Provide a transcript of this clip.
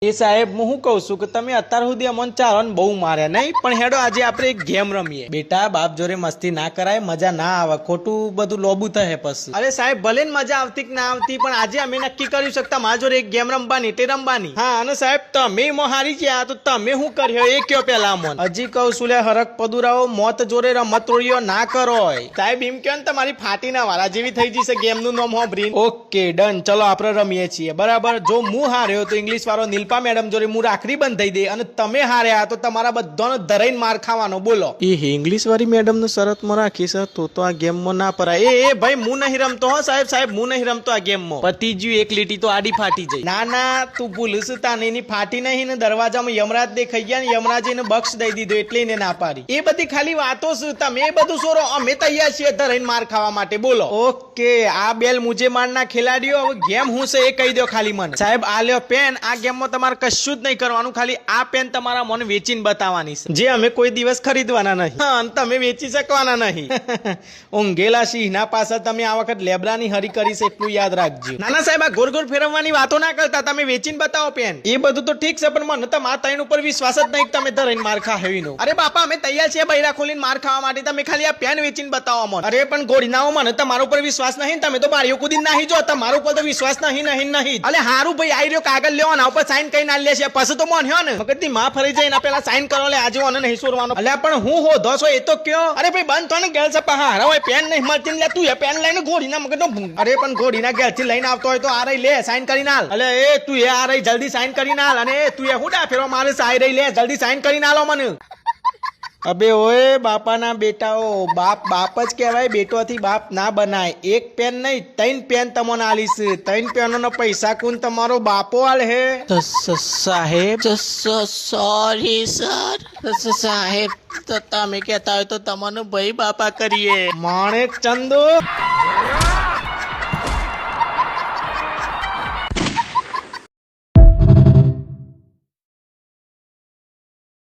એ સાહેબ હું શું કહું છું કે તમે અત્યાર સુધી અમને ચારોને બહુ માર્યા નહીં, પણ હેડો આજે આપણે એક ગેમ રમીએ. બેટા બાપ જોડે મસ્તી ના કરાય, મજા ના આવે, ખોટું બધું લોબુ થાય પછી. અરે સાહેબ ભલે ને મજા આવતી કે ના આવતી, પણ આજે અમે નક્કી કરી શકતા મારા જોડે એક ગેમ રમવાની તે રમવાની. હા અને સાહેબ તમે મો હારી ગયા તો તમે શું કર્યો એ કયો પેલા મન. હજી કહું છું લે હરક પદુરાઓ, મોત જોડે રમત રોડીઓ ના કરો. સાહેબ એમ કહો ને તમારી ફાટીના વાળા જેવી થઈ જશે ગેમ નું નામ હોભરીને. ઓકે ડન, ચલો આપણે રમીએ છીએ બરાબર. જો હું હાર્યો તો ઇંગ્લિશ વાળો નીલપા મેડમ જોડે હું રાખડી બંધાઈ દે, અને તમે હાર્યા તો તમારા બધાનો ધરાઈને માર ખાવાનો. બોલો. એ ઇંગ્લિશ વાળી મેડમ નો શરતમાં રાખી છે તો આ ગેમ માં ના પરાય. એ ભાઈ હું નહીં રમતો હો સાહેબ, સાહેબ હું નહીં રમતો આ ગેમ માં. પતિજ્યું એક લીટી તો આડી ફાટી જાય. ના ના તું ભૂલશ તાને, એની ફાટી નહીં ને દરવાજામાં યમરાજ દેખાઈ ગયા ને યમરાજ એને બક્ષ દઈ દીધો એટલે એને ના પાડી. એ બધી ખાલી વાતો છે, તમે એ બધું સોરો, અમે તૈયાર છીએ ધરાઈને માર ખાવા માટે. બોલો. ઓકે આ બેલ મુજે મારના ખેલાડીઓ, હવે ગેમ હું છે એ કહી દો ખાલી મને. સાહેબ આ લ્યો પેન, આ ગેમ માં તમારે કશું જ નહીં કરવાનું, ખાલી આ પેન તમારા મને વેચીને બતાવવાની છે, જે અમે કોઈ દિવસ ખરીદવાના નહીં. હા તમે વેચી શકવાના નહીં. ઊંઘેલા સિંહના પાછળ તમે આ વખત લેબરાની હરી કરી છે એટલું યાદ રાખજો. નાના સાહેબ આ ગોર ગોર ફેરવવાની વાતો ના કરતા, તમે વેચીને બતાવો પેન. એ બધું તો ઠીક છે, પણ મને તો મારા તાઈન ઉપર વિશ્વાસ જ નહીં તમે ધરાઈને માર ખાવીનો. અરે બાપા અમે તૈયાર છીએ બૈરા ખોલીને માર ખાવા માટે, તમે ખાલી આ પેન વેચીને બતાવો મને. અરે પણ ગોળીનાઓ મને તમારા ઉપર વિશ્વાસ નહીં, તમે તો બારીઓ કૂદીને નાહી જો, તમારા ઉપર તો વિશ્વાસ નહીં નહીં નહીં. અલે હારું ભાઈ આવી રહ્યો કાગળ લેવો ના ઉપર સાઈન કરી ના લે છે પછી તો મોન્યો ને મગજની માં ફરી જાય એના પેલા સાઈન કરો લે, આજે ઓને નહીં સોરવાનો. અલ્યા પણ હું હો દોસો એ તો કયો. અરે ભાઈ બંધ તો ને ગેલ છે પા હારા હોય પેન નહીં મળતી લે, તું એ પેન લઈને ગોળીના મગજનો. અરે પણ ગોળીના ગેલ થી લઈને આવતો હોય તો આ રહી લે સાઈન કરી નાલ. અલે એ તું એ આ રહી જલ્દી સાઈન કરી નાલ, અને તું એ હું ડા ફેરવા મારે સાઈ રહી લે જલ્દી સાઈન કરી નાલો મને. અબે ઓએ બાપાના બેટાઓ, બાપ બાપ જ કહેવાય, બેટોથી બાપ ના બનાય. એક પેન નહીં 3 પેન તમને આલીશ. 3 પેનોનો પૈસા કોણ તમારો બાપો આલ હે સાહેબ. સોરી સર સાહેબ, તો તમે કહેતા હોય તો તમને ભાઈ બાપા કરીએ. માણેક ચંદુ